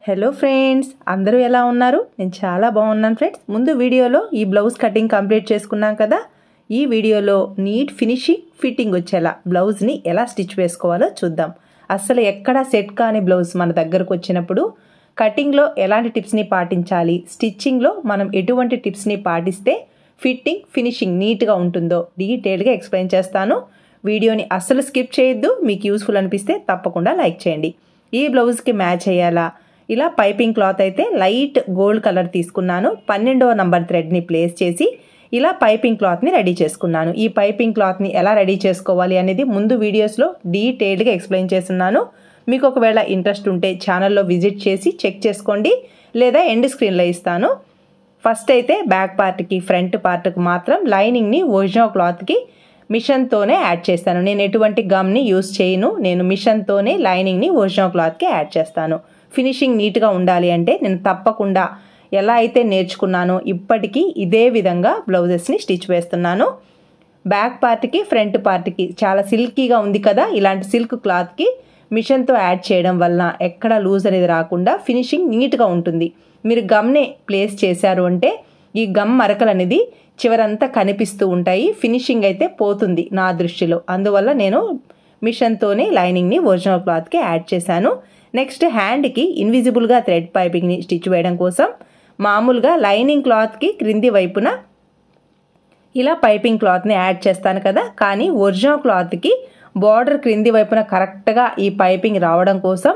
Hello friends, అందరూ ఎలా ఉన్నారు? నేను చాలా బాగున్నాను ఫ్రెండ్స్. ముందు వీడియోలో ఈ బ్లౌజ్ కటింగ్ కంప్లీట్ చేసుకున్నాం కదా. ఈ వీడియోలో నీట్ ఫినిషింగ్ ఫిట్టింగ్ వచ్చేలా బ్లౌజ్ని ఎలా స్టిచ్ వేసుకోవాలో చూద్దాం. అసలు ఎక్కడ సెట్ కాని బ్లౌజ్ మన దగ్గరకు వచ్చినప్పుడు కటింగ్లో ఎలాంటి టిప్స్ని పాటించాలి, స్టిచ్చింగ్లో మనం ఎటువంటి టిప్స్ని పాటిస్తే ఫిట్టింగ్ ఫినిషింగ్ నీట్గా ఉంటుందో డీటెయిల్గా ఎక్స్ప్లెయిన్ చేస్తాను. వీడియోని అస్సలు స్కిప్ చేయొద్దు. మీకు యూస్ఫుల్ అనిపిస్తే తప్పకుండా లైక్ చేయండి. ఈ బ్లౌజ్కి మ్యాచ్ అయ్యేలా ఇలా పైపింగ్ క్లాత్ అయితే లైట్ గోల్డ్ కలర్ తీసుకున్నాను. 12వ నంబర్ థ్రెడ్ని ప్లేస్ చేసి ఇలా పైపింగ్ క్లాత్ని రెడీ చేసుకున్నాను. ఈ పైపింగ్ క్లాత్ని ఎలా రెడీ చేసుకోవాలి అనేది ముందు వీడియోస్లో డీటెయిల్డ్గా ఎక్స్ప్లెయిన్ చేస్తున్నాను. మీకు ఒకవేళ ఇంట్రెస్ట్ ఉంటే ఛానల్లో విజిట్ చేసి చెక్ చేసుకోండి, లేదా ఎండ్ స్క్రీన్లో ఇస్తాను. ఫస్ట్ అయితే బ్యాక్ పార్ట్కి ఫ్రంట్ పార్ట్కి మాత్రం లైనింగ్ని ఒరిజినల్ క్లాత్కి మిషన్తోనే యాడ్ చేస్తాను. నేను ఎటువంటి గమ్ని యూస్ చేయను. నేను మిషన్తోనే లైనింగ్ని ఒరిజినల్ క్లాత్కి యాడ్ చేస్తాను. ఫినిషింగ్ నీట్గా ఉండాలి అంటే నేను తప్పకుండా ఎలా అయితే నేర్చుకున్నానో ఇప్పటికీ ఇదే విధంగా బ్లౌజెస్ని స్టిచ్ వేస్తున్నాను. బ్యాక్ పార్ట్కి ఫ్రంట్ పార్ట్కి చాలా సిల్కీగా ఉంది కదా, ఇలాంటి సిల్క్ క్లాత్కి మిషన్తో యాడ్ చేయడం వలన ఎక్కడ లూజ్ అనేది రాకుండా ఫినిషింగ్ నీట్గా ఉంటుంది. మీరు గమ్ని ప్లేస్ చేశారు అంటే ఈ గమ్ మరకలు అనేది చివరంతా కనిపిస్తూ ఉంటాయి. ఫినిషింగ్ అయితే పోతుంది నా దృష్టిలో. అందువల్ల నేను మిషన్తోనే లైనింగ్ని ఒరిజినల్ క్లాత్కి యాడ్ చేశాను. నెక్స్ట్ హ్యాండ్కి ఇన్విజిబుల్గా థ్రెడ్ పైపింగ్ని స్టిచ్ వేయడం కోసం మామూలుగా లైనింగ్ క్లాత్కి క్రింది వైపున ఇలా పైపింగ్ క్లాత్ని యాడ్ చేస్తాను కదా, కానీ ఒరిజినల్ క్లాత్కి బార్డర్ క్రింది వైపున కరెక్ట్గా ఈ పైపింగ్ రావడం కోసం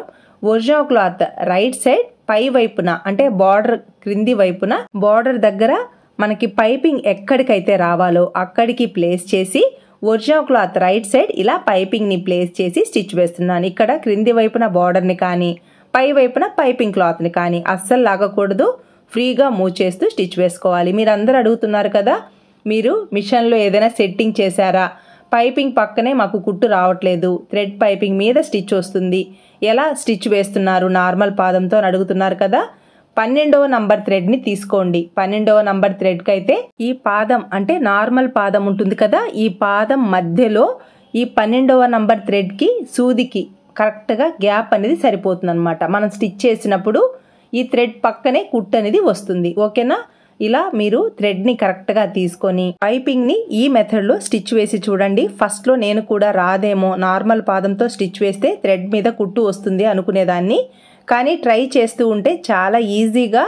ఒరిజినల్ క్లాత్ రైట్ సైడ్ పై వైపున అంటే బార్డర్ క్రింది వైపున బార్డర్ దగ్గర మనకి పైపింగ్ ఎక్కడికైతే రావాలో అక్కడికి ప్లేస్ చేసి ఒరిజినల్ క్లాత్ రైట్ సైడ్ ఇలా పైపింగ్ని ప్లేస్ చేసి స్టిచ్ వేస్తున్నాను. ఇక్కడ క్రింది వైపున బార్డర్ని కానీ పై వైపున పైపింగ్ క్లాత్ని కానీ అస్సలు లాగకూడదు. ఫ్రీగా మూవ్ చేస్తూ స్టిచ్ వేసుకోవాలి. మీరు అందరూ అడుగుతున్నారు కదా, మీరు మిషన్లో ఏదైనా సెట్టింగ్ చేశారా, పైపింగ్ పక్కనే మాకు కుట్టు రావట్లేదు, థ్రెడ్ పైపింగ్ మీద స్టిచ్ వస్తుంది, ఎలా స్టిచ్ వేస్తున్నారు నార్మల్ పాదంతో అని అడుగుతున్నారు కదా. 12వ నంబర్ థ్రెడ్ని తీసుకోండి. 12వ నంబర్ థ్రెడ్కి అయితే ఈ పాదం అంటే నార్మల్ పాదం ఉంటుంది కదా, ఈ పాదం మధ్యలో ఈ 12వ నంబర్ థ్రెడ్కి సూదికి కరెక్ట్గా గ్యాప్ అనేది సరిపోతుంది అనమాట. మనం స్టిచ్ చేసినప్పుడు ఈ థ్రెడ్ పక్కనే కుట్టు అనేది వస్తుంది. ఓకేనా? ఇలా మీరు థ్రెడ్ని కరెక్ట్గా తీసుకొని పైపింగ్ని ఈ మెథడ్లో స్టిచ్ వేసి చూడండి. ఫస్ట్లో నేను కూడా రాదేమో, నార్మల్ పాదంతో స్టిచ్ వేస్తే థ్రెడ్ మీద కుట్టు వస్తుంది అనుకునేదాన్ని. కానీ ట్రై చేస్తూ ఉంటే చాలా ఈజీగా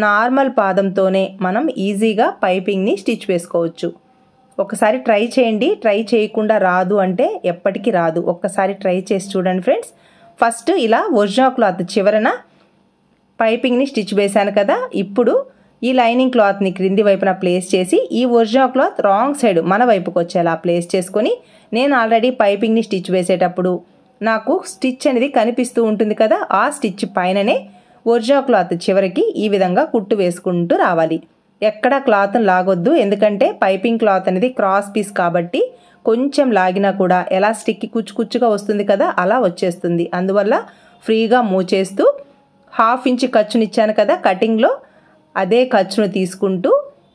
నార్మల్ పాదంతోనే మనం ఈజీగా పైపింగ్ని స్టిచ్ వేసుకోవచ్చు. ఒకసారి ట్రై చేయండి. ట్రై చేయకుండా రాదు అంటే ఎప్పటికీ రాదు. ఒక్కసారి ట్రై చేసి చూడండి ఫ్రెండ్స్. ఫస్ట్ ఇలా ఒరిజినల్ క్లాత్ చివరన పైపింగ్ని స్టిచ్ వేశాను కదా, ఇప్పుడు ఈ లైనింగ్ క్లాత్ని క్రింది వైపున ప్లేస్ చేసి ఈ ఒరిజినల్ క్లాత్ రాంగ్ సైడ్ మన వైపుకి వచ్చేలా ప్లేస్ చేసుకొని నేను ఆల్రెడీ పైపింగ్ని స్టిచ్ వేసేటప్పుడు నాకు స్టిచ్ అనేది కనిపిస్తూ ఉంటుంది కదా, ఆ స్టిచ్ పైననే ఒరిజినల్ క్లాత్ చివరికి ఈ విధంగా కుట్టు వేసుకుంటూ రావాలి. ఎక్కడ క్లాత్ను లాగొద్దు, ఎందుకంటే పైపింగ్ క్లాత్ అనేది క్రాస్ పీస్ కాబట్టి కొంచెం లాగినా కూడా ఎలాస్టిక్కి కుచ్చుకుచ్చుగా వస్తుంది కదా, అలా వచ్చేస్తుంది. అందువల్ల ఫ్రీగా మూవ్ చేస్తూ 1/2 ఇంచ్ ఖర్చునిచ్చాను కదా కటింగ్లో, అదే ఖర్చును తీసుకుంటూ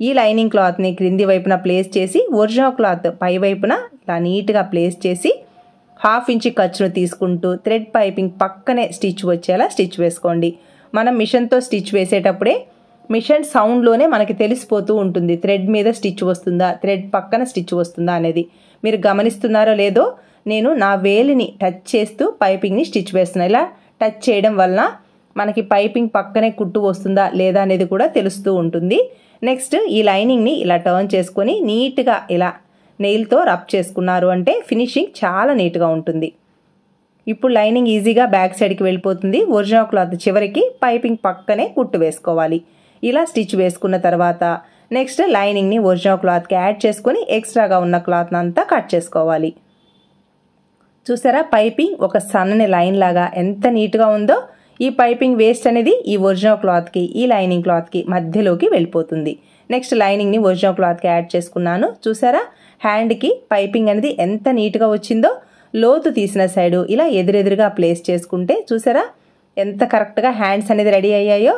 ఈ లైనింగ్ క్లాత్ని క్రింది వైపున ప్లేస్ చేసి ఒరిజినల్ క్లాత్ పై వైపున ఇలా నీట్గా ప్లేస్ చేసి 1/2 ఇంచ్ ఖర్చును తీసుకుంటూ థ్రెడ్ పైపింగ్ పక్కనే స్టిచ్ వచ్చేలా స్టిచ్ వేసుకోండి. మనం మిషన్తో స్టిచ్ వేసేటప్పుడే మిషన్ సౌండ్లోనే మనకి తెలిసిపోతూ ఉంటుంది థ్రెడ్ మీద స్టిచ్ వస్తుందా, థ్రెడ్ పక్కన స్టిచ్ వస్తుందా అనేది. మీరు గమనిస్తున్నారో లేదో, నేను నా వేలిని టచ్ చేస్తూ పైపింగ్ని స్టిచ్ వేస్తున్నాను. ఇలా టచ్ చేయడం వలన మనకి పైపింగ్ పక్కనే కుట్టు వస్తుందా లేదా అనేది కూడా తెలుస్తూ ఉంటుంది. నెక్స్ట్ ఈ లైనింగ్ని ఇలా టర్న్ చేసుకొని నీట్గా ఇలా నెయిల్తో రబ్ చేసుకున్నారు అంటే ఫినిషింగ్ చాలా నీట్గా ఉంటుంది. ఇప్పుడు లైనింగ్ ఈజీగా బ్యాక్ సైడ్కి వెళ్ళిపోతుంది. ఒరిజినల్ క్లాత్ చివరికి పైపింగ్ పక్కనే కుట్టు వేసుకోవాలి. ఇలా స్టిచ్ వేసుకున్న తర్వాత నెక్స్ట్ లైనింగ్ని ఒరిజినల్ క్లాత్కి యాడ్ చేసుకొని ఎక్స్ట్రాగా ఉన్న క్లాత్ అంతా కట్ చేసుకోవాలి. చూసారా, పైపింగ్ ఒక సన్నని లైన్ లాగా ఎంత నీట్గా ఉందో. ఈ పైపింగ్ వేస్ట్ అనేది ఈ ఒరిజినల్ క్లాత్కి ఈ లైనింగ్ క్లాత్కి మధ్యలోకి వెళ్ళిపోతుంది. నెక్స్ట్ లైనింగ్ని ఒరిజినల్ క్లాత్కి యాడ్ చేసుకున్నాను. చూసారా, హ్యాండ్కి పైపింగ్ అనేది ఎంత నీట్గా వచ్చిందో. లోతు తీసిన సైడు ఇలా ఎదురెదురుగా ప్లేస్ చేసుకుంటే చూసారా ఎంత కరెక్ట్గా హ్యాండ్స్ అనేది రెడీ అయ్యాయో.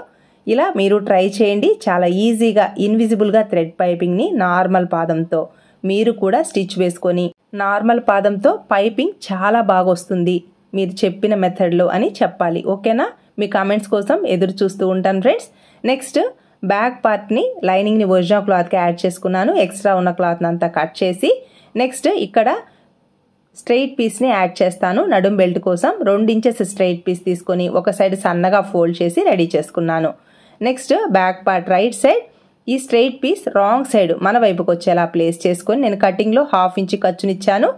ఇలా మీరు ట్రై చేయండి. చాలా ఈజీగా ఇన్విజిబుల్గా థ్రెడ్ పైపింగ్ని నార్మల్ పాదంతో మీరు కూడా స్టిచ్ వేసుకొని నార్మల్ పాదంతో పైపింగ్ చాలా బాగా వస్తుంది మీరు చెప్పిన మెథడ్లో అని చెప్పాలి. ఓకేనా? మీ కామెంట్స్ కోసం ఎదురు చూస్తూ ఉంటాను ఫ్రెండ్స్. నెక్స్ట్ బ్యాక్ పార్ట్ని లైనింగ్ని ఒరిజినల్ క్లాత్కి యాడ్ చేసుకున్నాను. ఎక్స్ట్రా ఉన్న క్లాత్ని అంతా కట్ చేసి నెక్స్ట్ ఇక్కడ స్ట్రెయిట్ పీస్ని యాడ్ చేస్తాను. నడుం బెల్ట్ కోసం 2 ఇంచెస్ స్ట్రెయిట్ పీస్ తీసుకొని ఒక సైడ్ సన్నగా ఫోల్డ్ చేసి రెడీ చేసుకున్నాను. Next back part right side ఈ స్ట్రెయిట్ పీస్ రాంగ్ సైడ్ మన వైపుకి వచ్చేలా ప్లేస్ చేసుకొని నేను కటింగ్లో 1/2 ఇంచ్ ఖర్చునిచ్చాను.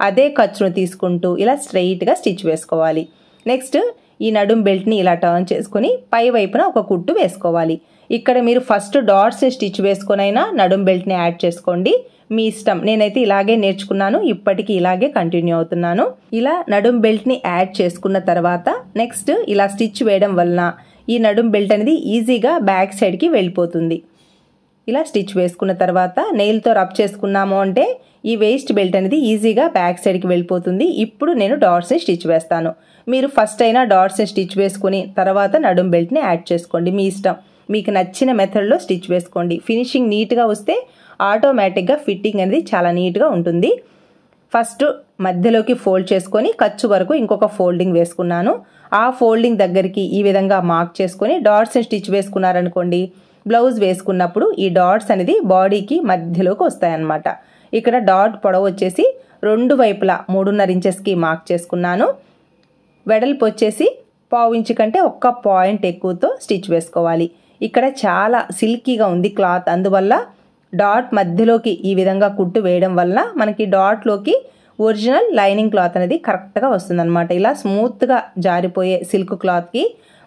అదే ఖర్చును తీసుకుంటూ ఇలా స్ట్రెయిట్గా స్టిచ్ వేసుకోవాలి. నెక్స్ట్ ఈ నడుం బెల్ట్ని ఇలా టర్న్ చేసుకొని పై వైపున ఒక కుట్టు వేసుకోవాలి. ఇక్కడ మీరు ఫస్ట్ డాట్స్ని స్టిచ్ వేసుకొనైనా నడుం బెల్ట్ని యాడ్ చేసుకోండి, మీ ఇష్టం. నేనైతే ఇలాగే నేర్చుకున్నాను, ఇప్పటికీ ఇలాగే కంటిన్యూ అవుతున్నాను. ఇలా నడుం బెల్ట్ని యాడ్ చేసుకున్న తర్వాత నెక్స్ట్ ఇలా స్టిచ్ వేయడం వలన ఈ నడుం బెల్ట్ అనేది ఈజీగా బ్యాక్ సైడ్కి వెళ్ళిపోతుంది. ఇలా స్టిచ్ వేసుకున్న తర్వాత నెయిల్తో రబ్ చేసుకున్నాము అంటే ఈ వేస్ట్ బెల్ట్ అనేది ఈజీగా బ్యాక్ సైడ్కి వెళ్ళిపోతుంది. ఇప్పుడు నేను డాట్స్ని స్టిచ్ వేస్తాను. మీరు ఫస్ట్ అయినా డాట్స్ని స్టిచ్ వేసుకుని తర్వాత నడుం బెల్ట్ని యాడ్ చేసుకోండి, మీ ఇష్టం. మీకు నచ్చిన మెథడ్లో స్టిచ్ వేసుకోండి. ఫినిషింగ్ నీట్గా వస్తే ఆటోమేటిక్గా ఫిట్టింగ్ అనేది చాలా నీట్గా ఉంటుంది. ఫస్ట్ మధ్యలోకి ఫోల్డ్ చేసుకొని ఖర్చు వరకు ఇంకొక ఫోల్డింగ్ వేసుకున్నాను. ఆ ఫోల్డింగ్ దగ్గరికి ఈ విధంగా మార్క్ చేసుకొని డాట్స్ని స్టిచ్ వేసుకున్నారనుకోండి, బ్లౌజ్ వేసుకున్నప్పుడు ఈ డాట్స్ అనేది బాడీకి మధ్యలోకి వస్తాయన్నమాట. ఇక్కడ డాట్ పొడవు వచ్చేసి 2 వైపులా 3.5 ఇంచెస్కి మార్క్ చేసుకున్నాను. వెడల్పు వచ్చేసి 1/2 ఇంచ్ కంటే 1 పాయింట్ ఎక్కువతో స్టిచ్ వేసుకోవాలి. ఇక్కడ చాలా సిల్కీగా ఉంది క్లాత్, అందువల్ల డాట్ మధ్యలోకి ఈ విధంగా కుట్టు వేయడం వల్ల మనకి డాట్లోకి ఒరిజినల్ లైనింగ్ క్లాత్ అనేది కరెక్ట్గా వస్తుందన్నమాట. ఇలా స్మూత్గా జారిపోయే సిల్క్ క్లాత్కి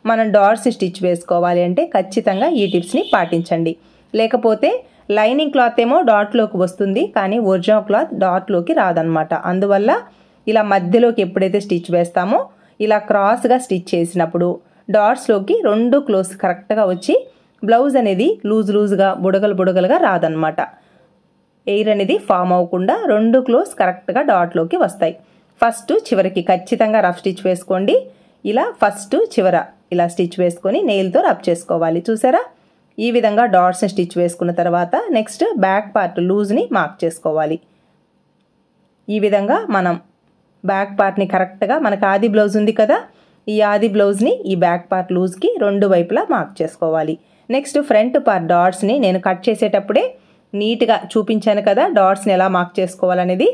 మనం డాట్స్ స్టిచ్ వేసుకోవాలి అంటే ఖచ్చితంగా ఈ టిప్స్ని పాటించండి. లేకపోతే లైనింగ్ క్లాత్ ఏమో డాట్లోకి వస్తుంది, కానీ ఒరిజినల్ క్లాత్ డాట్లోకి రాదనమాట. అందువల్ల ఇలా మధ్యలోకి ఎప్పుడైతే స్టిచ్ వేస్తామో ఇలా క్రాస్గా స్టిచ్ చేసినప్పుడు డాట్స్లోకి 2 క్లోజ్ కరెక్ట్గా వచ్చి బ్లౌజ్ అనేది లూజ్గా బుడగలుగా రాదనమాట. ఎయిర్ అనేది ఫామ్ అవ్వకుండా 2 క్లోజ్ కరెక్ట్గా డాట్లోకి వస్తాయి. ఫస్ట్ చివరికి ఖచ్చితంగా రఫ్ స్టిచ్ వేసుకోండి. ఇలా ఫస్ట్ చివర ఇలా స్టిచ్ వేసుకొని నెయిల్తో రబ్ చేసుకోవాలి. చూసారా, ఈ విధంగా డాట్స్ని స్టిచ్ వేసుకున్న తర్వాత నెక్స్ట్ బ్యాక్ పార్ట్ లూజ్ని మార్క్ చేసుకోవాలి. ఈ విధంగా మనం బ్యాక్ పార్ట్ని కరెక్ట్గా, మనకు ఆది బ్లౌజ్ ఉంది కదా, ఈ ఆది బ్లౌజ్ని ఈ బ్యాక్ పార్ట్ లూజ్కి 2 వైపులా మార్క్ చేసుకోవాలి. నెక్స్ట్ ఫ్రంట్ పార్ట్ డాట్స్ని నేను కట్ చేసేటప్పుడే నీట్గా చూపించాను కదా డాట్స్ని ఎలా మార్క్ చేసుకోవాలనేది.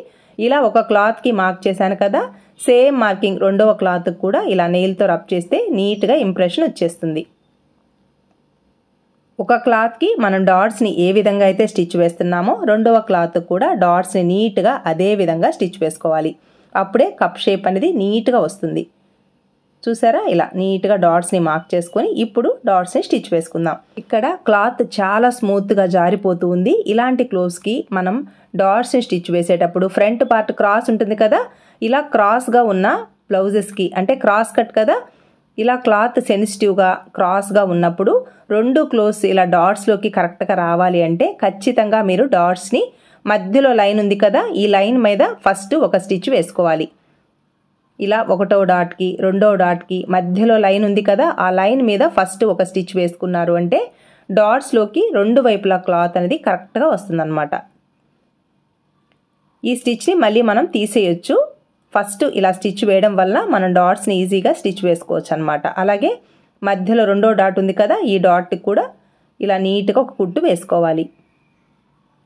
ఇలా ఒక క్లాత్కి మార్క్ చేశాను కదా, సేమ్ మార్కింగ్ 2వ క్లాత్కి కూడా ఇలా నెయిల్తో రబ్ చేస్తే నీట్గా ఇంప్రెషన్ వచ్చేస్తుంది. ఒక క్లాత్కి మనం డాట్స్ని ఏ విధంగా అయితే స్టిచ్ వేస్తున్నామో 2వ క్లాత్కి కూడా డాట్స్ని నీట్గా అదే విధంగా స్టిచ్ వేసుకోవాలి. అప్పుడే కప్ షేప్ అనేది నీట్గా వస్తుంది. చూసారా, ఇలా నీట్గా డాట్స్ని మార్క్ చేసుకొని ఇప్పుడు డాట్స్ని స్టిచ్ వేసుకుందాం. ఇక్కడ క్లాత్ చాలా స్మూత్గా జారిపోతూ ఉంది. ఇలాంటి క్లోత్స్కి మనం డాట్స్ని స్టిచ్ వేసేటప్పుడు ఫ్రంట్ పార్ట్ క్రాస్ ఉంటుంది కదా, ఇలా క్రాస్గా ఉన్న బ్లౌజెస్కి అంటే క్రాస్ కట్ కదా, ఇలా క్లాత్ సెన్సిటివ్గా క్రాస్గా ఉన్నప్పుడు 2 క్లోత్స్ ఇలా డాట్స్లోకి కరెక్ట్గా రావాలి అంటే ఖచ్చితంగా మీరు డాట్స్ని మధ్యలో లైన్ ఉంది కదా, ఈ లైన్ మీద ఫస్ట్ ఒక స్టిచ్ వేసుకోవాలి. ఇలా 1వ డాట్కి 2వ డాట్కి మధ్యలో లైన్ ఉంది కదా, ఆ లైన్ మీద ఫస్ట్ ఒక స్టిచ్ వేసుకున్నారు అంటే డాట్స్లోకి 2 వైపులా క్లాత్ అనేది కరెక్ట్గా వస్తుందన్నమాట. ఈ స్టిచ్ని మళ్ళీ మనం తీసేయొచ్చు. ఫస్ట్ ఇలా స్టిచ్ వేయడం వల్ల మనం డాట్స్ని ఈజీగా స్టిచ్ వేసుకోవచ్చు అనమాట. అలాగే మధ్యలో 2వ డాట్ ఉంది కదా, ఈ డాట్కి కూడా ఇలా నీట్గా ఒక కుట్టు వేసుకోవాలి.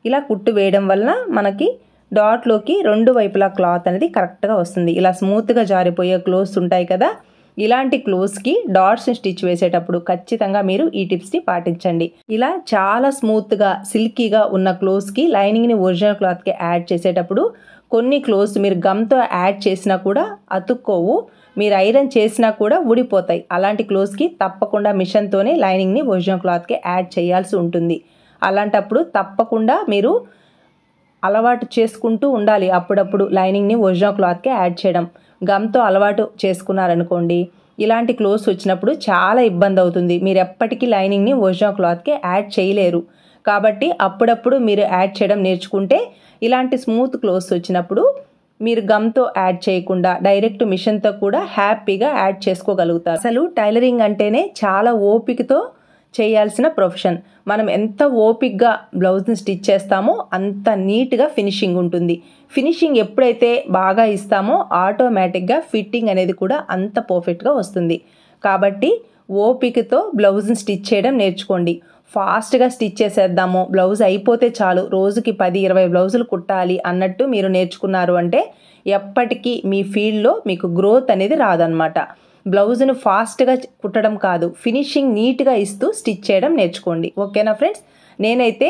ఇలా కుట్టు వేయడం వలన మనకి డాట్లోకి 2 వైపులా క్లాత్ అనేది కరెక్ట్గా వస్తుంది. ఇలా స్మూత్గా జారిపోయే క్లోత్స్ ఉంటాయి కదా, ఇలాంటి క్లోత్స్కి డాట్స్ని స్టిచ్ వేసేటప్పుడు ఖచ్చితంగా మీరు ఈ టిప్స్ని పాటించండి. ఇలా చాలా స్మూత్గా సిల్కీగా ఉన్న క్లోత్స్కి లైనింగ్ని ఒరిజినల్ క్లాత్కి యాడ్ చేసేటప్పుడు కొన్ని క్లోత్స్ మీరు గమ్తో యాడ్ చేసినా కూడా అతుక్కోవు, మీరు ఐరన్ చేసినా కూడా ఊడిపోతాయి. అలాంటి క్లోత్స్కి తప్పకుండా మిషన్తోనే లైనింగ్ని ఒరిజినల్ క్లాత్కి యాడ్ చేయాల్సి ఉంటుంది. అలాంటప్పుడు తప్పకుండా మీరు అలవాటు చేసుకుంటూ ఉండాలి. అప్పుడప్పుడు లైనింగ్ని ఒరిజినల్ క్లాత్కి యాడ్ చేయడం. గమ్తో అలవాటు చేసుకున్నారనుకోండి, ఇలాంటి క్లోత్స్ వచ్చినప్పుడు చాలా ఇబ్బంది అవుతుంది. మీరు ఎప్పటికీ లైనింగ్ని ఒరిజినల్ క్లాత్కి యాడ్ చేయలేరు. కాబట్టి అప్పుడప్పుడు మీరు యాడ్ చేయడం నేర్చుకుంటే ఇలాంటి స్మూత్ క్లోత్స్ వచ్చినప్పుడు మీరు గమ్తో యాడ్ చేయకుండా డైరెక్ట్ మిషన్తో కూడా హ్యాపీగా యాడ్ చేసుకోగలుగుతారు. అసలు టైలరింగ్ అంటేనే చాలా ఓపికతో చేయాల్సిన ప్రొఫెషన్. మనం ఎంత ఓపిక్గా బ్లౌజ్ని స్టిచ్ చేస్తామో అంత నీట్గా ఫినిషింగ్ ఉంటుంది. ఫినిషింగ్ ఎప్పుడైతే బాగా ఇస్తామో ఆటోమేటిక్గా ఫిట్టింగ్ అనేది కూడా అంత పర్ఫెక్ట్గా వస్తుంది. కాబట్టి ఓపికతో బ్లౌజ్ని స్టిచ్ చేయడం నేర్చుకోండి. ఫాస్ట్గా స్టిచ్ చేసేద్దాము, బ్లౌజ్ అయిపోతే చాలు, రోజుకి 10-20 బ్లౌజులు కుట్టాలి అన్నట్టు మీరు నేర్చుకున్నారు అంటే ఎప్పటికీ మీ ఫీల్డ్లో మీకు గ్రోత్ అనేది రాదనమాట. బ్లౌజ్ను ఫాస్ట్గా కుట్టడం కాదు, ఫినిషింగ్ నీట్గా ఇస్తూ స్టిచ్ చేయడం నేర్చుకోండి. ఓకేనా ఫ్రెండ్స్? నేనైతే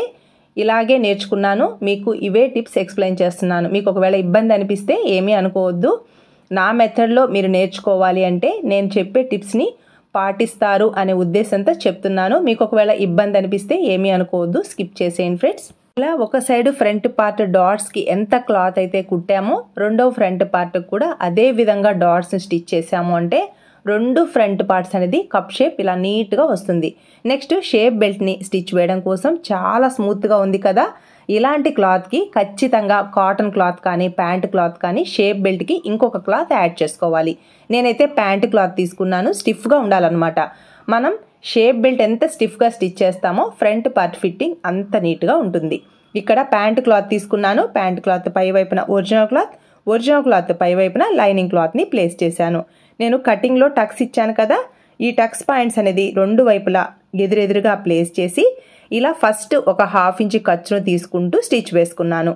ఇలాగే నేర్చుకున్నాను, మీకు ఇవే టిప్స్ ఎక్స్ప్లెయిన్ చేస్తున్నాను. మీకు ఒకవేళ ఇబ్బంది అనిపిస్తే ఏమీ అనుకోవద్దు. నా మెథడ్లో మీరు నేర్చుకోవాలి అంటే నేను చెప్పే టిప్స్ని పాటిస్తారు అనే ఉద్దేశంతో చెప్తున్నాను. మీకు ఒకవేళ ఇబ్బంది అనిపిస్తే ఏమీ అనుకోవద్దు, స్కిప్ చేసేయండి ఫ్రెండ్స్. ఇలా ఒక సైడ్ ఫ్రంట్ పార్ట్ డాట్స్కి ఎంత క్లాత్ అయితే కుట్టామో రెండో ఫ్రంట్ పార్ట్ కూడా అదే విధంగా డాట్స్ని స్టిచ్ చేసాము అంటే రెండు ఫ్రంట్ పార్ట్స్ అనేది కప్ షేప్ ఇలా నీట్గా వస్తుంది. నెక్స్ట్ షేప్ బెల్ట్ని స్టిచ్ వేయడం కోసం చాలా స్మూత్గా ఉంది కదా, ఇలాంటి క్లాత్కి ఖచ్చితంగా కాటన్ క్లాత్ కానీ ప్యాంట్ క్లాత్ కానీ షేప్ బెల్ట్కి ఇంకొక క్లాత్ యాడ్ చేసుకోవాలి. నేనైతే ప్యాంట్ క్లాత్ తీసుకున్నాను, స్టిఫ్గా ఉండాలన్నమాట. మనం షేప్ బెల్ట్ ఎంత స్టిఫ్గా స్టిచ్ చేస్తామో ఫ్రంట్ పార్ట్ ఫిట్టింగ్ అంత నీట్గా ఉంటుంది. ఇక్కడ ప్యాంట్ క్లాత్ తీసుకున్నాను, ప్యాంట్ క్లాత్ పై వైపున ఒరిజినల్ క్లాత్ పై వైపున లైనింగ్ క్లాత్ని ప్లేస్ చేశాను. నేను కటింగ్లో టక్స్ ఇచ్చాను కదా, ఈ టక్స్ పాయింట్స్ అనేది రెండు వైపులా ఎదురెదురుగా ప్లేస్ చేసి ఇలా ఫస్ట్ ఒక 1/2 ఇంచ్ ఖర్చును తీసుకుంటూ స్టిచ్ వేసుకున్నాను.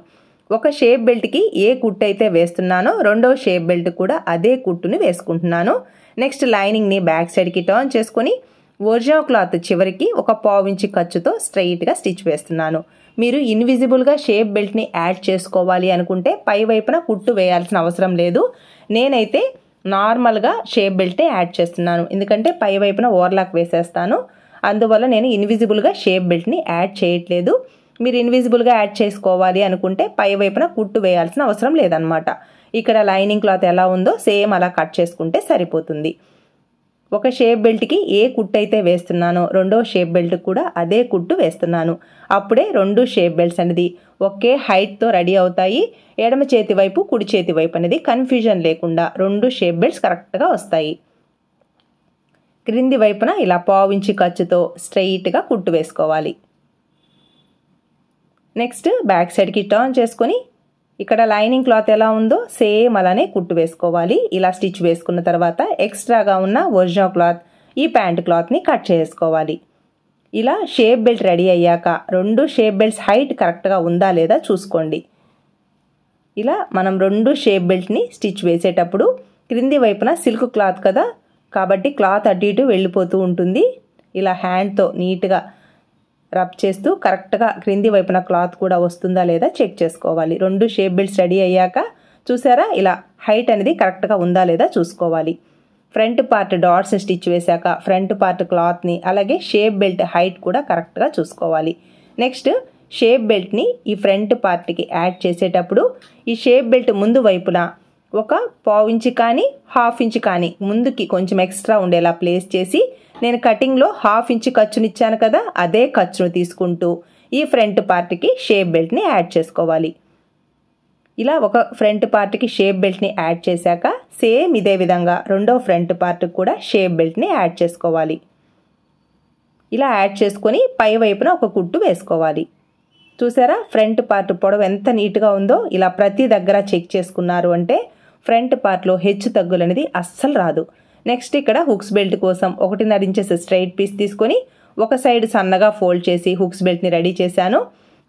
ఒక షేప్ బెల్ట్కి ఏ కుట్టు అయితే వేస్తున్నానో రెండో షేప్ బెల్ట్ కూడా అదే కుట్టుని వేసుకుంటున్నాను. నెక్స్ట్ లైనింగ్ని బ్యాక్ సైడ్కి టర్న్ చేసుకొని ఒరిజినల్ క్లాత్ చివరికి ఒక 1/2 ఇంచ్ ఖర్చుతో స్ట్రైట్గా స్టిచ్ వేస్తున్నాను. మీరు ఇన్విజిబుల్గా షేప్ బెల్ట్ని యాడ్ చేసుకోవాలి అనుకుంటే పై వైపున కుట్టు వేయాల్సిన అవసరం లేదు. నేనైతే నార్మల్గా షేప్ బెల్టే యాడ్ చేస్తున్నాను, ఎందుకంటే పై వైపున ఓవర్లాక్ వేసేస్తాను. అందువల్ల నేను ఇన్విజిబుల్గా షేప్ బెల్ట్ని యాడ్ చేయట్లేదు. మీరు ఇన్విజిబుల్గా యాడ్ చేసుకోవాలి అనుకుంటే పై వైపున కుట్టు వేయాల్సిన అవసరం లేదనమాట. ఇక్కడ లైనింగ్ క్లాత్ ఎలా ఉందో సేమ్ అలా కట్ చేసుకుంటే సరిపోతుంది. ఒక షేప్ బెల్ట్కి ఏ కుట్టు అయితే వేస్తున్నానో రెండో షేప్ బెల్ట్ కూడా అదే కుట్టు వేస్తున్నాను. అప్పుడే రెండు షేప్ బెల్ట్స్ అనేది ఒకే హైట్తో రెడీ అవుతాయి. ఎడమ చేతి వైపు కుడి చేతి వైపు అనేది కన్ఫ్యూజన్ లేకుండా రెండు షేప్ బెల్ట్స్ కరెక్ట్గా వస్తాయి. క్రింది వైపున ఇలా 1/2 ఇంచ్ ఖర్చుతో స్ట్రైట్గా కుట్టు వేసుకోవాలి. నెక్స్ట్ బ్యాక్ సైడ్కి టర్న్ చేసుకొని ఇక్కడ లైనింగ్ క్లాత్ ఎలా ఉందో సేమ్ అలానే కుట్టు వేసుకోవాలి. ఇలా స్టిచ్ వేసుకున్న తర్వాత ఎక్స్ట్రాగా ఉన్న ఒరిజినల్ క్లాత్ ఈ ప్యాంట్ క్లాత్ని కట్ చేసుకోవాలి. ఇలా షేప్ బెల్ట్ రెడీ అయ్యాక రెండు షేప్ బెల్ట్స్ హైట్ కరెక్ట్గా ఉందా లేదా చూసుకోండి. ఇలా మనం రెండు షేప్ బెల్ట్ని స్టిచ్ వేసేటప్పుడు క్రింది వైపున సిల్క్ క్లాత్ కదా, కాబట్టి క్లాత్ అటు ఇటు వెళ్ళిపోతూ ఉంటుంది. ఇలా హ్యాండ్తో నీట్గా రబ్ చేస్తూ కరెక్ట్గా క్రింది వైపున క్లాత్ కూడా వస్తుందా లేదా చెక్ చేసుకోవాలి. రెండు షేప్ బెల్ట్స్ రెడీ అయ్యాక చూసారా, ఇలా హైట్ అనేది కరెక్ట్గా ఉందా లేదా చూసుకోవాలి. ఫ్రంట్ పార్ట్ డాట్స్ని స్టిచ్ వేశాక ఫ్రంట్ పార్ట్ క్లాత్ని అలాగే షేప్ బెల్ట్ హైట్ కూడా కరెక్ట్గా చూసుకోవాలి. నెక్స్ట్ షేప్ బెల్ట్ని ఈ ఫ్రంట్ పార్ట్కి యాడ్ చేసేటప్పుడు ఈ షేప్ బెల్ట్ ముందు వైపున ఒక 1/2 ఇంచ్ కానీ 1/2 ఇంచ్ కానీ ముందుకి కొంచెం ఎక్స్ట్రా ఉండేలా ప్లేస్ చేసి నేను కటింగ్లో 1/2 ఇంచ్ ఖర్చునిచ్చాను కదా, అదే ఖర్చును తీసుకుంటూ ఈ ఫ్రంట్ పార్ట్కి షేప్ బెల్ట్ని యాడ్ చేసుకోవాలి. ఇలా ఒక ఫ్రంట్ పార్ట్కి షేప్ బెల్ట్ని యాడ్ చేశాక సేమ్ ఇదే విధంగా రెండో ఫ్రంట్ పార్ట్కి కూడా షేప్ బెల్ట్ని యాడ్ చేసుకోవాలి. ఇలా యాడ్ చేసుకొని పై వైపున ఒక కుట్టు వేసుకోవాలి. చూసారా, ఫ్రంట్ పార్ట్ పొడవు ఎంత నీట్గా ఉందో. ఇలా ప్రతి దగ్గర చెక్ చేసుకున్నారు అంటే ఫ్రంట్ పార్ట్లో హెచ్చు తగ్గులు అనేది అస్సలు రాదు. నెక్స్ట్ ఇక్కడ హుక్స్ బెల్ట్ కోసం 1.5 ఇంచెస్ స్ట్రైట్ పీస్ తీసుకొని ఒక సైడ్ సన్నగా ఫోల్డ్ చేసి హుక్స్ బెల్ట్ని రెడీ చేశాను.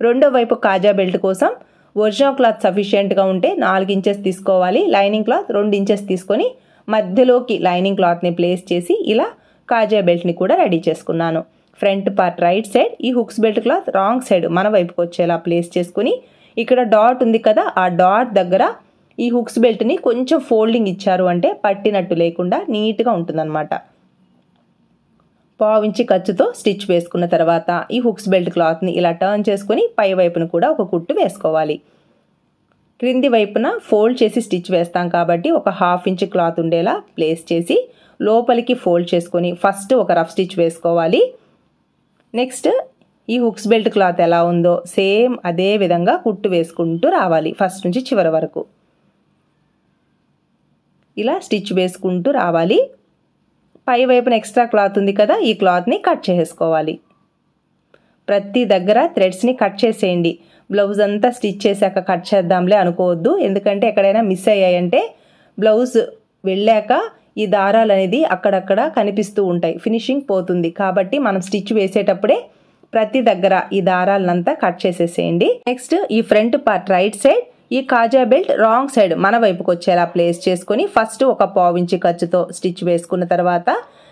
రెండో వైపు కాజా బెల్ట్ కోసం ఒరిజినల్ క్లాత్ సఫిషియెంట్గా ఉంటే 4 ఇంచెస్ తీసుకోవాలి. లైనింగ్ క్లాత్ 2 ఇంచెస్ తీసుకొని మధ్యలోకి లైనింగ్ క్లాత్ని ప్లేస్ చేసి ఇలా కాజా బెల్ట్ని కూడా రెడీ చేసుకున్నాను. ఫ్రంట్ పార్ట్ రైట్ సైడ్, ఈ hooks belt cloth wrong side మన వైపుకి వచ్చేలా ప్లేస్ చేసుకుని ఇక్కడ డాట్ ఉంది కదా, ఆ డాట్ దగ్గర ఈ హుక్స్ బెల్ట్ని కొంచెం ఫోల్డింగ్ ఇచ్చారు అంటే పట్టినట్టు లేకుండా నీట్గా ఉంటుందన్నమాట. 1/2 ఇంచ్ ఖర్చుతో స్టిచ్ వేసుకున్న తర్వాత ఈ హుక్స్ బెల్ట్ క్లాత్ని ఇలా టర్న్ చేసుకొని పై వైపున కూడా ఒక కుట్టు వేసుకోవాలి. క్రింది వైపున ఫోల్డ్ చేసి స్టిచ్ వేస్తాం కాబట్టి ఒక 1/2 ఇంచ్ క్లాత్ ఉండేలా ప్లేస్ చేసి లోపలికి ఫోల్డ్ చేసుకొని ఫస్ట్ ఒక రఫ్ స్టిచ్ వేసుకోవాలి. నెక్స్ట్ ఈ హుక్స్ బెల్ట్ క్లాత్ ఎలా ఉందో సేమ్ అదే విధంగా కుట్టు వేసుకుంటూ రావాలి ఫస్ట్ నుంచి చివరి వరకు. ఇలా స్టిచ్ వేసుకుంటూ రావాలి. పై వైపున ఎక్స్ట్రా క్లాత్ ఉంది కదా, ఈ క్లాత్ని కట్ చేసుకోవాలి. ప్రతి దగ్గర థ్రెడ్స్ని కట్ చేసేయండి. బ్లౌజ్ అంతా స్టిచ్ చేశాక కట్ చేద్దాంలే అనుకోవద్దు, ఎందుకంటే ఎక్కడైనా మిస్ అయ్యాయంటే బ్లౌజ్ వెళ్ళాక ఈ దారాలు అనేది అక్కడక్కడ కనిపిస్తూ ఉంటాయి, ఫినిషింగ్ పోతుంది. కాబట్టి మనం స్టిచ్ వేసేటప్పుడే ప్రతి దగ్గర ఈ దారాలనంతా కట్ చేసేసేయండి. నెక్స్ట్ ఈ ఫ్రంట్ పార్ట్ రైట్ సైడ్, ఈ కాజా బెల్ట్ రాంగ్ సైడ్ మన వైపుకి వచ్చేలా ప్లేస్ చేసుకొని ఫస్ట్ ఒక 1/2 ఇంచ్ ఖర్చుతో స్టిచ్ వేసుకున్న తర్వాత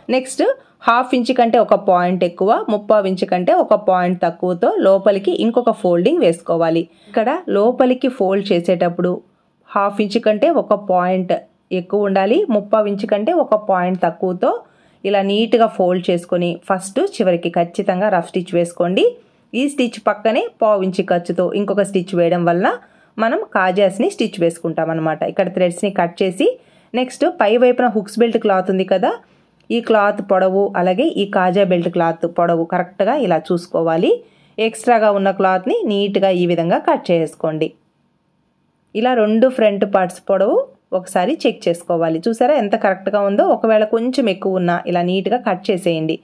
నెక్స్ట్ 1/2 ఇంచ్ కంటే ఒక పాయింట్ ఎక్కువ, 3/4 ఇంచ్ కంటే ఒక పాయింట్ తక్కువతో లోపలికి ఇంకొక ఫోల్డింగ్ వేసుకోవాలి. ఇక్కడ లోపలికి ఫోల్డ్ చేసేటప్పుడు 1/2 ఇంచ్ కంటే ఒక పాయింట్ ఎక్కువ ఉండాలి, 3/4 ఇంచ్ కంటే ఒక పాయింట్ తక్కువతో ఇలా నీట్గా ఫోల్డ్ చేసుకొని ఫస్ట్ చివరికి ఖచ్చితంగా రఫ్ స్టిచ్ వేసుకోండి. ఈ స్టిచ్ పక్కనే 1/4 ఇంచ్ ఖర్చుతో ఇంకొక స్టిచ్ వేయడం వల్ల మనం కాజాస్ని స్టిచ్ వేసుకుంటాం అనమాట. ఇక్కడ థ్రెడ్స్ని కట్ చేసి నెక్స్ట్ పై వైపున హుక్స్ బెల్ట్ క్లాత్ ఉంది కదా, ఈ క్లాత్ పొడవు అలాగే ఈ కాజా బెల్ట్ క్లాత్ పొడవు కరెక్ట్గా ఇలా చూసుకోవాలి. ఎక్స్ట్రాగా ఉన్న క్లాత్ని నీట్గా ఈ విధంగా కట్ చేసుకోండి. ఇలా 2 ఫ్రంట్ పార్ట్స్ పొడవు ఒకసారి చెక్ చేసుకోవాలి. చూసారా ఎంత కరెక్ట్గా ఉందో? ఒకవేళ కొంచెం ఎక్కువ ఉన్నా ఇలా నీట్గా కట్ చేసేయండి.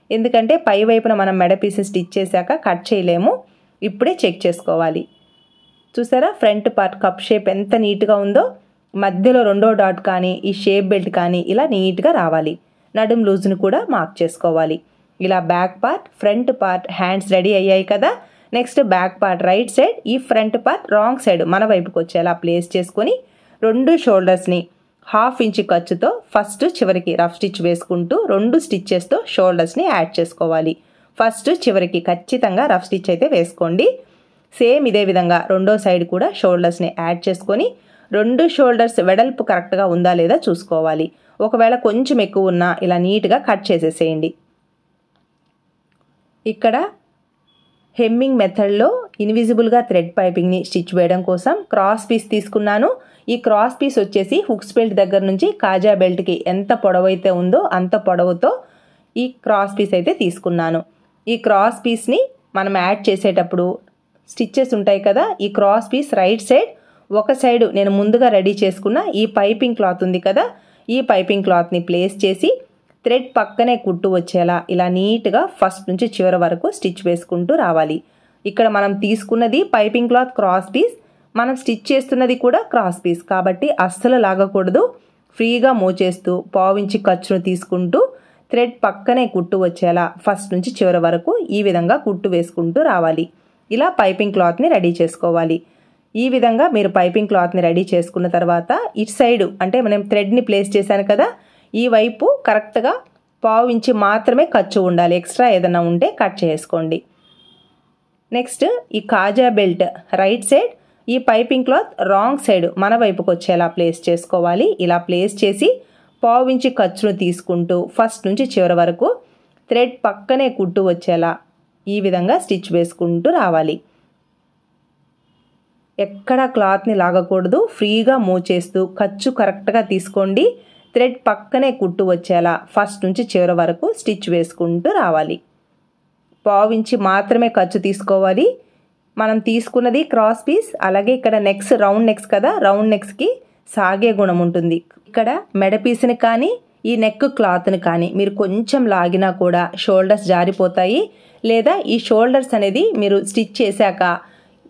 ఎందుకంటే పై వైపున మనం మెడ పీస్ స్టిచ్ చేశాక కట్ చేయలేము, ఇప్పుడే చెక్ చేసుకోవాలి. చూసారా ఫ్రంట్ పార్ట్ కప్ షేప్ ఎంత నీట్గా ఉందో? మధ్యలో 2వ డాట్ కానీ ఈ షేప్ బెల్ట్ కానీ ఇలా నీట్గా రావాలి. నడుం లూజ్ను కూడా మార్క్ చేసుకోవాలి. ఇలా back part, front part, hands ready అయ్యాయి కదా. Next back part right side, ఈ ఫ్రంట్ పార్ట్ రాంగ్ సైడ్ మన వైపుకి వచ్చేలా ప్లేస్ చేసుకొని 2 షోల్డర్స్ని 1/2 ఇంచ్ ఖర్చుతో ఫస్ట్ చివరికి రఫ్ స్టిచ్ వేసుకుంటూ 2 స్టిచ్చెస్తో షోల్డర్స్ని యాడ్ చేసుకోవాలి. ఫస్ట్ చివరికి ఖచ్చితంగా రఫ్ స్టిచ్ అయితే వేసుకోండి. సేమ్ ఇదే విధంగా 2వ సైడ్ కూడా షోల్డర్స్ని యాడ్ చేసుకొని 2 షోల్డర్స్ వెడల్పు కరెక్ట్గా ఉందా లేదా చూసుకోవాలి. ఒకవేళ కొంచెం ఎక్కువ ఉన్నా ఇలా నీట్గా కట్ చేసేసేయండి. ఇక్కడ హెమ్మింగ్ మెథడ్లో ఇన్విజిబుల్గా థ్రెడ్ పైపింగ్ని స్టిచ్ వేయడం కోసం క్రాస్ పీస్ తీసుకున్నాను. ఈ క్రాస్ పీస్ వచ్చేసి హుక్స్ బెల్ట్ దగ్గర నుంచి కాజా బెల్ట్కి ఎంత పొడవైతే ఉందో అంత పొడవుతో ఈ క్రాస్ పీస్ అయితే తీసుకున్నాను. ఈ క్రాస్ పీస్ని మనం యాడ్ చేసేటప్పుడు స్టిచ్చెస్ ఉంటాయి కదా, ఈ క్రాస్ పీస్ రైట్ సైడ్ ఒక సైడ్ నేను ముందుగా రెడీ చేసుకున్న ఈ పైపింగ్ క్లాత్ ఉంది కదా, ఈ పైపింగ్ క్లాత్ని ప్లేస్ చేసి థ్రెడ్ పక్కనే కుట్టు వచ్చేలా ఇలా నీట్గా ఫస్ట్ నుంచి చివరి వరకు స్టిచ్ వేసుకుంటూ రావాలి. ఇక్కడ మనం తీసుకున్నది పైపింగ్ క్లాత్ క్రాస్ పీస్, మనం స్టిచ్ చేస్తున్నది కూడా క్రాస్ పీస్ కాబట్టి అస్సలు లాగకూడదు. ఫ్రీగా మూవ్ చేస్తూ 1/4 ఇంచ్ ఖర్చును తీసుకుంటూ థ్రెడ్ పక్కనే కుట్టు వచ్చేలా ఫస్ట్ నుంచి చివరి వరకు ఈ విధంగా కుట్టు వేసుకుంటూ రావాలి. ఇలా పైపింగ్ క్లాత్ని రెడీ చేసుకోవాలి. ఈ విధంగా మీరు పైపింగ్ క్లాత్ని రెడీ చేసుకున్న తర్వాత ఇటు సైడు అంటే మనం థ్రెడ్ని ప్లేస్ చేశాను కదా, ఈ వైపు కరెక్ట్గా 1/4 ఇంచ్ మాత్రమే ఖర్చు ఉండాలి. ఎక్స్ట్రా ఏదైనా ఉంటే కట్ చేసుకోండి. నెక్స్ట్ ఈ కాజా బెల్ట్ రైట్ సైడ్, ఈ పైపింగ్ క్లాత్ రాంగ్ సైడ్ మన వైపుకి వచ్చేలా ప్లేస్ చేసుకోవాలి. ఇలా ప్లేస్ చేసి 1/4 ఇంచ్ ఖర్చును తీసుకుంటూ ఫస్ట్ నుంచి చివరి వరకు థ్రెడ్ పక్కనే కుట్టు వచ్చేలా ఈ విధంగా స్టిచ్ వేసుకుంటూ రావాలి. ఎక్కడ క్లాత్ని లాగకూడదు, ఫ్రీగా మూవ్ చేస్తూ ఖర్చు కరెక్ట్గా తీసుకోండి. థ్రెడ్ పక్కనే కుట్టు వచ్చేలా ఫస్ట్ నుంచి చివరి వరకు స్టిచ్ వేసుకుంటూ రావాలి. 1/4 ఇంచ్ మాత్రమే ఖర్చు తీసుకోవాలి. మనం తీసుకున్నది క్రాస్ పీస్, అలాగే ఇక్కడ నెక్స్ రౌండ్ నెక్స్ కదా, రౌండ్ నెక్స్కి సాగే గుణం ఉంటుంది. ఇక్కడ మెడ పీస్ని కానీ ఈ నెక్ క్లాత్ని కానీ మీరు కొంచెం లాగినా కూడా షోల్డర్స్ జారిపోతాయి. లేదా ఈ షోల్డర్స్ అనేది మీరు స్టిచ్ చేశాక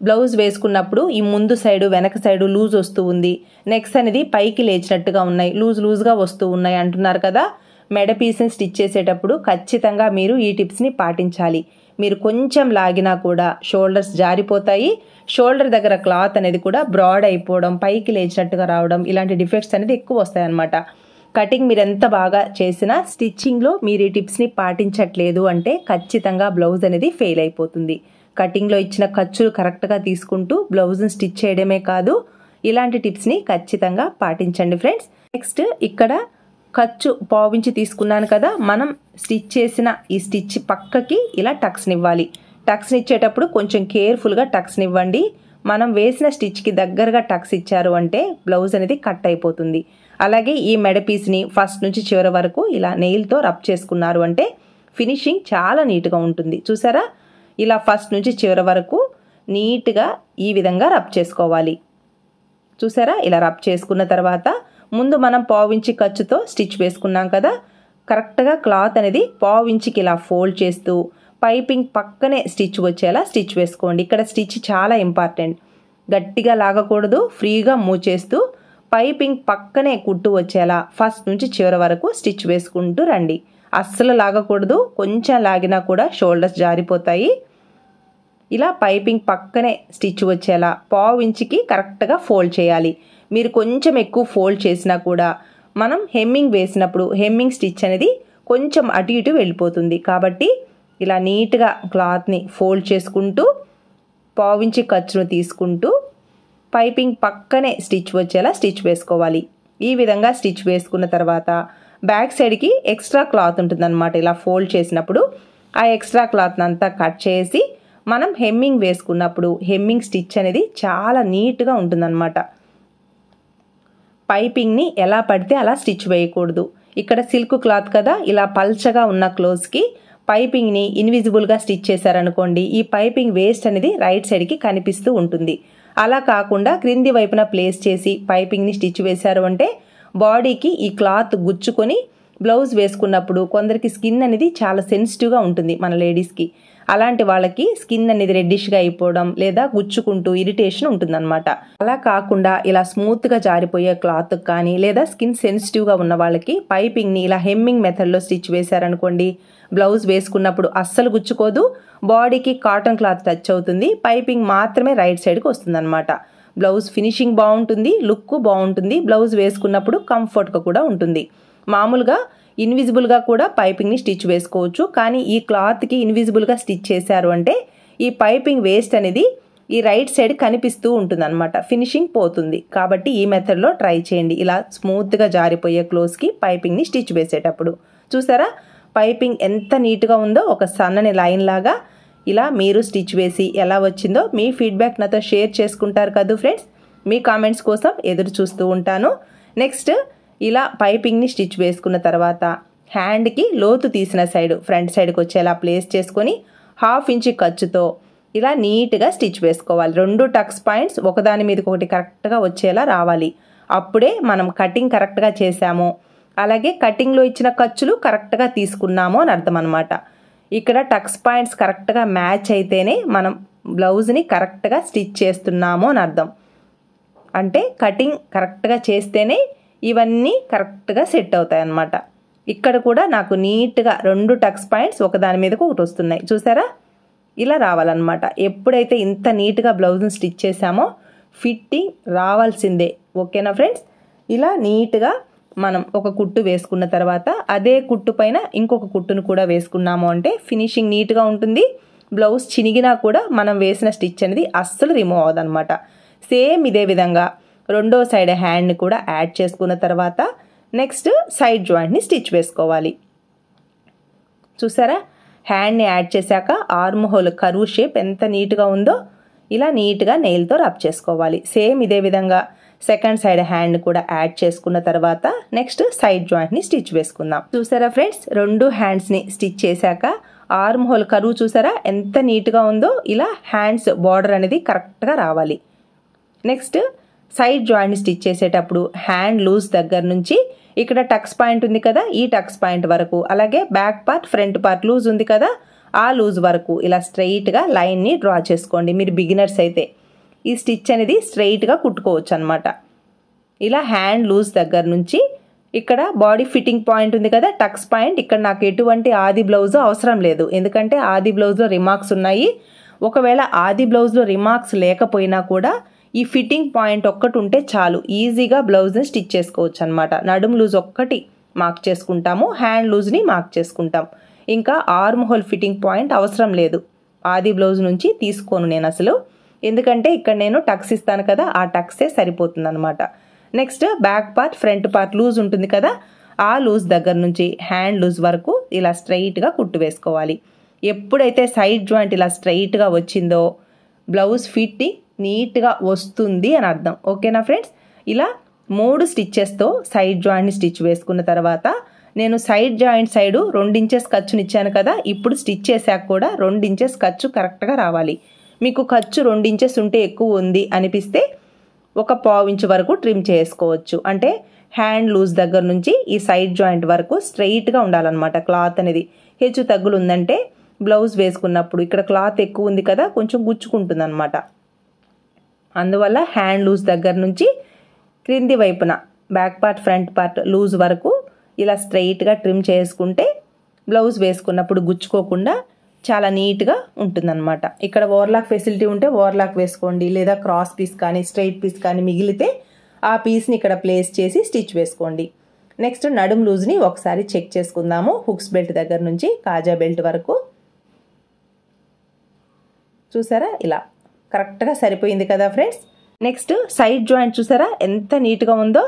బ్లౌజ్ వేసుకున్నప్పుడు ఈ ముందు సైడు వెనక సైడు లూజ్ వస్తూ ఉంది, నెక్స్ అనేది పైకి లేచినట్టుగా ఉన్నాయి, లూజ్గా వస్తూ ఉన్నాయి అంటున్నారు కదా. మెడ పీస్ని స్టిచ్ చేసేటప్పుడు ఖచ్చితంగా మీరు ఈ టిప్స్ని పాటించాలి. మీరు కొంచెం లాగినా కూడా షోల్డర్స్ జారిపోతాయి. షోల్డర్ దగ్గర క్లాత్ అనేది కూడా బ్రాడ్ అయిపోవడం, పైకి లేచినట్టుగా రావడం, ఇలాంటి డిఫెక్ట్స్ అనేది ఎక్కువ వస్తాయి అన్నమాట. కటింగ్ మీరు ఎంత బాగా చేసినా స్టిచ్చింగ్లో మీరు ఈ టిప్స్ని పాటించట్లేదు అంటే ఖచ్చితంగా బ్లౌజ్ అనేది ఫెయిల్ అయిపోతుంది. కటింగ్లో ఇచ్చిన ఖర్చులు కరెక్ట్గా తీసుకుంటూ బ్లౌజ్ని స్టిచ్ చేయడమే కాదు, ఇలాంటి టిప్స్ని ఖచ్చితంగా పాటించండి ఫ్రెండ్స్. నెక్స్ట్ ఇక్కడ ఖర్చు 1/4 ఇంచ్ తీసుకున్నాను కదా, మనం స్టిచ్ చేసిన ఈ స్టిచ్ పక్కకి ఇలా టక్స్ని ఇవ్వాలి. టక్స్ని ఇచ్చేటప్పుడు కొంచెం కేర్ఫుల్గా టక్స్ని ఇవ్వండి. మనం వేసిన స్టిచ్కి దగ్గరగా టక్స్ ఇచ్చారు అంటే బ్లౌజ్ అనేది కట్ అయిపోతుంది. అలాగే ఈ మెడ పీస్ని ఫస్ట్ నుంచి చివరి వరకు ఇలా నెయిల్తో రబ్ చేసుకున్నారు అంటే ఫినిషింగ్ చాలా నీట్గా ఉంటుంది. చూసారా, ఇలా ఫస్ట్ నుంచి చివరి వరకు నీట్గా ఈ విధంగా రబ్ చేసుకోవాలి. చూసారా, ఇలా రబ్ చేసుకున్న తర్వాత ముందు మనం 1/4 ఇంచ్ ఖర్చుతో స్టిచ్ వేసుకున్నాం కదా, కరెక్ట్గా క్లాత్ అనేది 1/4 ఇంచ్కి ఇలా ఫోల్డ్ చేస్తూ పైపింగ్ పక్కనే స్టిచ్ వచ్చేలా స్టిచ్ వేసుకోండి. ఇక్కడ స్టిచ్ చాలా ఇంపార్టెంట్, గట్టిగా లాగకూడదు, ఫ్రీగా మూవ్ చేస్తూ పైపింగ్ పక్కనే కుట్టు వచ్చేలా ఫస్ట్ నుంచి చివరి వరకు స్టిచ్ వేసుకుంటూ రండి. అస్సలు లాగకూడదు, కొంచెం లాగినా కూడా షోల్డర్స్ జారిపోతాయి. ఇలా పైపింగ్ పక్కనే స్టిచ్ వచ్చేలా పావు ఇంచుకి కరెక్ట్గా ఫోల్డ్ చేయాలి. మీరు కొంచెం ఎక్కువ ఫోల్డ్ చేసినా కూడా మనం హెమ్మింగ్ వేసినప్పుడు హెమ్మింగ్ స్టిచ్ అనేది కొంచెం అటు ఇటు వెళ్ళిపోతుంది. కాబట్టి ఇలా నీట్గా క్లాత్ని ఫోల్డ్ చేసుకుంటూ పావించి ఖర్చును తీసుకుంటూ పైపింగ్ పక్కనే స్టిచ్ వచ్చేలా స్టిచ్ వేసుకోవాలి. ఈ విధంగా స్టిచ్ వేసుకున్న తర్వాత బ్యాక్ సైడ్కి ఎక్స్ట్రా క్లాత్ ఉంటుందన్నమాట. ఇలా ఫోల్డ్ చేసినప్పుడు ఆ ఎక్స్ట్రా క్లాత్ని అంతా కట్ చేసి మనం హెమ్మింగ్ వేసుకున్నప్పుడు హెమ్మింగ్ స్టిచ్ అనేది చాలా నీట్గా ఉంటుందన్నమాట. పైపింగ్ని ఎలా పడితే అలా స్టిచ్ వేయకూడదు. ఇక్కడ సిల్క్ క్లాత్ కదా, ఇలా పల్చగా ఉన్న క్లోత్స్కి పైపింగ్ని ఇన్విజిబుల్గా స్టిచ్ చేశారనుకోండి, ఈ పైపింగ్ వేస్ట్ అనేది రైట్ సైడ్కి కనిపిస్తూ ఉంటుంది. అలా కాకుండా క్రింది వైపున ప్లేస్ చేసి పైపింగ్ని స్టిచ్ వేశారు అంటే బాడీకి ఈ క్లాత్ గుచ్చుకొని బ్లౌజ్ వేసుకున్నప్పుడు కొందరికి స్కిన్ అనేది చాలా సెన్సిటివ్గా ఉంటుంది మన లేడీస్కి. అలాంటి వాళ్ళకి స్కిన్ అనేది రెడ్డిష్గా అయిపోవడం లేదా గుచ్చుకుంటూ ఇరిటేషన్ ఉంటుందన్నమాట. అలా కాకుండా ఇలా స్మూత్గా జారిపోయే క్లాత్ కానీ లేదా స్కిన్ సెన్సిటివ్గా ఉన్న వాళ్ళకి పైపింగ్ని ఇలా హెమ్మింగ్ మెథడ్లో స్టిచ్ వేశారనుకోండి, బ్లౌజ్ వేసుకున్నప్పుడు అస్సలు గుచ్చుకోదు, బాడీకి కాటన్ క్లాత్ టచ్ అవుతుంది, పైపింగ్ మాత్రమే రైట్ సైడ్కి వస్తుందన్నమాట. బ్లౌజ్ ఫినిషింగ్ బాగుంటుంది, లుక్ బాగుంటుంది, బ్లౌజ్ వేసుకున్నప్పుడు కంఫర్ట్గా కూడా ఉంటుంది. మామూలుగా ఇన్విజిబుల్గా కూడా పైపింగ్ని స్టిచ్ వేసుకోవచ్చు, కానీ ఈ క్లాత్కి ఇన్విజిబుల్గా స్టిచ్ చేశారు అంటే ఈ పైపింగ్ వేస్ట్ అనేది ఈ రైట్ సైడ్ కనిపిస్తూ ఉంటుందన్నమాట, ఫినిషింగ్ పోతుంది. కాబట్టి ఈ మెథడ్లో ట్రై చేయండి. ఇలా స్మూత్గా జారిపోయే క్లోత్స్కి పైపింగ్ని స్టిచ్ వేసేటప్పుడు చూసారా పైపింగ్ ఎంత నీట్గా ఉందో, ఒక సన్నని లైన్ లాగా. ఇలా మీరు స్టిచ్ వేసి ఎలా వచ్చిందో మీ ఫీడ్బ్యాక్ నాతో షేర్ చేసుకుంటారు కదా ఫ్రెండ్స్. మీ కామెంట్స్ కోసం ఎదురు చూస్తూ ఉంటాను. నెక్స్ట్ ఇలా పైపింగ్ని స్టిచ్ వేసుకున్న తర్వాత హ్యాండ్కి లోతు తీసిన సైడ్ ఫ్రంట్ సైడ్కి వచ్చేలా ప్లేస్ చేసుకొని 1/2 ఇంచ్ ఖర్చుతో ఇలా నీట్గా స్టిచ్ వేసుకోవాలి. 2 టక్స్ పాయింట్స్ ఒకదాని మీదకి ఒకటి కరెక్ట్గా వచ్చేలా రావాలి. అప్పుడే మనం కటింగ్ కరెక్ట్గా చేసాము, అలాగే కటింగ్లో ఇచ్చిన ఖర్చులు కరెక్ట్గా తీసుకున్నాము అని అర్థం అనమాట. ఇక్కడ టక్స్ పాయింట్స్ కరెక్ట్గా మ్యాచ్ అయితేనే మనం బ్లౌజ్ని కరెక్ట్గా స్టిచ్ చేస్తున్నాము అని అర్థం. అంటే కటింగ్ కరెక్ట్గా చేస్తేనే ఇవన్నీ కరెక్ట్గా సెట్ అవుతాయి అన్నమాట. ఇక్కడ కూడా నాకు నీట్గా 2 టక్స్ పాయింట్స్ ఒకదాని మీదకు ఒకటి వస్తున్నాయి చూసారా, ఇలా రావాలన్నమాట. ఎప్పుడైతే ఇంత నీట్గా బ్లౌజ్ని స్టిచ్ చేసామో ఫిట్టింగ్ రావాల్సిందే. ఓకేనా ఫ్రెండ్స్. ఇలా నీట్గా మనం ఒక కుట్టు వేసుకున్న తర్వాత అదే కుట్టు పైన ఇంకొక కుట్టును కూడా వేసుకున్నాము అంటే ఫినిషింగ్ నీట్గా ఉంటుంది. బ్లౌజ్ చినిగినా కూడా మనం వేసిన స్టిచ్ అనేది అస్సలు రిమూవ్ అవ్వదన్నమాట. సేమ్ ఇదే విధంగా రెండో సైడ్ హ్యాండ్ని కూడా యాడ్ చేసుకున్న తర్వాత నెక్స్ట్ సైడ్ జాయింట్ని స్టిచ్ వేసుకోవాలి. చూసారా హ్యాండ్ని యాడ్ చేశాక ఆర్మ్ హోల్ కర్వ్ షేప్ ఎంత నీట్గా ఉందో ఇలా నీట్గా నెయిల్తో రబ్ చేసుకోవాలి. సేమ్ ఇదే విధంగా సెకండ్ సైడ్ హ్యాండ్ కూడా యాడ్ చేసుకున్న తర్వాత నెక్స్ట్ సైడ్ జాయింట్ని స్టిచ్ వేసుకుందాం. చూసారా ఫ్రెండ్స్, 2 హ్యాండ్స్ని స్టిచ్ చేశాక ఆర్మ్ హోల్ కర్వ్ చూసారా ఎంత నీట్గా ఉందో, ఇలా హ్యాండ్స్ బార్డర్ అనేది కరెక్ట్గా రావాలి. నెక్స్ట్ సైడ్ జాయింట్ని స్టిచ్ చేసేటప్పుడు హ్యాండ్ లూజ్ దగ్గర నుంచి ఇక్కడ టక్స్ పాయింట్ ఉంది కదా, ఈ టక్స్ పాయింట్ వరకు, అలాగే back part front part loose ఉంది కదా, ఆ లూజ్ వరకు ఇలా స్ట్రైట్గా లైన్ని డ్రా చేసుకోండి. మీరు బిగినర్స్ అయితే ఈ స్టిచ్ అనేది స్ట్రైట్గా కుట్టుకోవచ్చు అనమాట. ఇలా హ్యాండ్ లూజ్ దగ్గర నుంచి ఇక్కడ బాడీ ఫిట్టింగ్ పాయింట్ ఉంది కదా, టక్స్ పాయింట్, ఇక్కడ నాకు ఎటువంటి ఆది బ్లౌజ్ అవసరం లేదు, ఎందుకంటే ఆది బ్లౌజ్లో రిమార్క్స్ ఉన్నాయి. ఒకవేళ ఆది బ్లౌజ్లో రిమార్క్స్ లేకపోయినా కూడా ఈ ఫిట్టింగ్ పాయింట్ ఒక్కటి ఉంటే చాలు, ఈజీగా బ్లౌజ్ని స్టిచ్ చేసుకోవచ్చు అనమాట. నడుము లూజ్ ఒక్కటి మార్క్ చేసుకుంటాము, హ్యాండ్ లూజ్ని మార్క్ చేసుకుంటాం. ఇంకా ఆర్మ్ హోల్ ఫిట్టింగ్ పాయింట్ అవసరం లేదు, ఆది బ్లౌజ్ నుంచి తీసుకోను నేను అసలు, ఎందుకంటే ఇక్కడ నేను టక్స్ ఇస్తాను కదా, ఆ టక్సే సరిపోతుంది అనమాట. Next back part front part loose ఉంటుంది కదా, ఆ లూజ్ దగ్గర నుంచి హ్యాండ్ లూజ్ వరకు ఇలా స్ట్రైట్గా కుట్టు వేసుకోవాలి. ఎప్పుడైతే సైడ్ జాయింట్ ఇలా స్ట్రైట్గా వచ్చిందో బ్లౌజ్ ఫిట్టింగ్ నీట్గా వస్తుంది అని అర్థం. ఓకేనా ఫ్రెండ్స్. ఇలా 3 స్టిచ్చెస్తో సైడ్ జాయింట్ని స్టిచ్ వేసుకున్న తర్వాత నేను సైడ్ జాయింట్ సైడు 2 ఇంచెస్ ఖర్చుని ఇచ్చాను కదా, ఇప్పుడు స్టిచ్ చేశాక కూడా 2 ఇంచెస్ ఖర్చు కరెక్ట్గా రావాలి. మీకు ఖర్చు 2 ఇంచెస్ ఉంటే ఎక్కువ ఉంది అనిపిస్తే ఒక 1/4 ఇంచ్ వరకు ట్రిమ్ చేసుకోవచ్చు. అంటే హ్యాండ్ లూజ్ దగ్గర నుంచి ఈ సైడ్ జాయింట్ వరకు స్ట్రైట్గా ఉండాలన్నమాట. క్లాత్ అనేది హెచ్చు తగ్గులు ఉందంటే బ్లౌజ్ వేసుకున్నప్పుడు ఇక్కడ క్లాత్ ఎక్కువ ఉంది కదా, కొంచెం గుచ్చుకుంటుంది అనమాట. అందువల్ల హ్యాండ్ లూజ్ దగ్గర నుంచి క్రింది వైపున back part front part loose వరకు ఇలా స్ట్రైట్గా ట్రిమ్ చేసుకుంటే బ్లౌజ్ వేసుకున్నప్పుడు గుచ్చుకోకుండా చాలా నీట్గా ఉంటుందన్నమాట. ఇక్కడ ఓవర్లాక్ ఫెసిలిటీ ఉంటే ఓవర్లాక్ వేసుకోండి, లేదా క్రాస్ పీస్ కానీ స్ట్రైట్ పీస్ కానీ మిగిలితే ఆ పీస్ని ఇక్కడ ప్లేస్ చేసి స్టిచ్ వేసుకోండి. నెక్స్ట్ నడుం లూజ్ని ఒకసారి చెక్ చేసుకుందాము. హుక్స్ బెల్ట్ దగ్గర నుంచి కాజా బెల్ట్ వరకు చూసారా, ఇలా కరెక్ట్గా సరిపోయింది కదా ఫ్రెండ్స్. నెక్స్ట్ సైడ్ జాయింట్ చూసారా ఎంత నీట్గా ఉందో.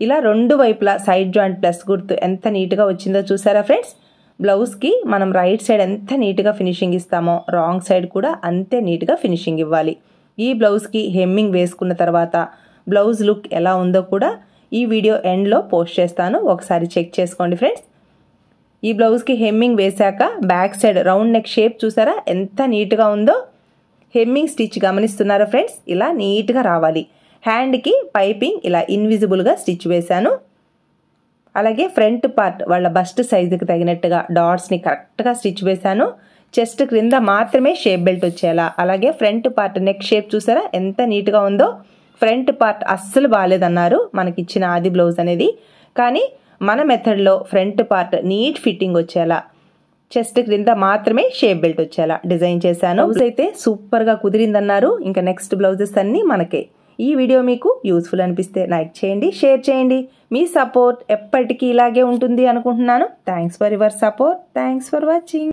ఇలా రెండు వైపులా సైడ్ జాయింట్ ప్లస్ గుర్తు ఎంత నీట్గా వచ్చిందో చూసారా ఫ్రెండ్స్. బ్లౌజ్కి మనం రైట్ సైడ్ ఎంత నీట్గా ఫినిషింగ్ ఇస్తామో రాంగ్ సైడ్ కూడా అంతే నీట్గా ఫినిషింగ్ ఇవ్వాలి. ఈ బ్లౌజ్కి హెమ్మింగ్ వేసుకున్న తర్వాత బ్లౌజ్ లుక్ ఎలా ఉందో కూడా ఈ వీడియో ఎండ్లో పోస్ట్ చేస్తాను, ఒకసారి చెక్ చేసుకోండి ఫ్రెండ్స్. ఈ బ్లౌజ్కి హెమ్మింగ్ వేశాక back side round neck shape చూసారా ఎంత నీట్గా ఉందో. హెమ్మింగ్ స్టిచ్ గమనిస్తున్నారా ఫ్రెండ్స్, ఇలా నీట్గా రావాలి. హ్యాండ్కి పైపింగ్ ఇలా ఇన్విజిబుల్గా స్టిచ్ వేశాను. అలాగే ఫ్రంట్ పార్ట్ వాళ్ళ బస్ట్ సైజుకి తగినట్టుగా డాట్స్ని కరెక్ట్గా స్టిచ్ వేశాను. చెస్ట్ క్రింద మాత్రమే షేప్ బెల్ట్ వచ్చేలా. అలాగే ఫ్రంట్ పార్ట్ నెక్ షేప్ చూసారా ఎంత నీట్గా ఉందో. ఫ్రంట్ పార్ట్ అస్సలు బాగాలేదన్నారు మనకిచ్చిన ఆది బ్లౌజ్ అనేది, కానీ మన మెథడ్లో ఫ్రంట్ పార్ట్ నీట్ ఫిట్టింగ్ వచ్చేలా చెస్ట్ క్రింద మాత్రమే షేప్ బెల్ట్ వచ్చేలా డిజైన్ చేశాను. బ్లౌజ్ అయితే సూపర్గా కుదిరిందన్నారు. ఇంకా నెక్స్ట్ బ్లౌజెస్ అన్నీ మనకే. ఈ వీడియో మీకు యూస్ఫుల్ అనిపిస్తే లైక్ చేయండి, షేర్ చేయండి. మీ సపోర్ట్ ఎప్పటికీ ఇలాగే ఉంటుంది అనుకుంటున్నాను. Thanks for your support. Thanks for watching.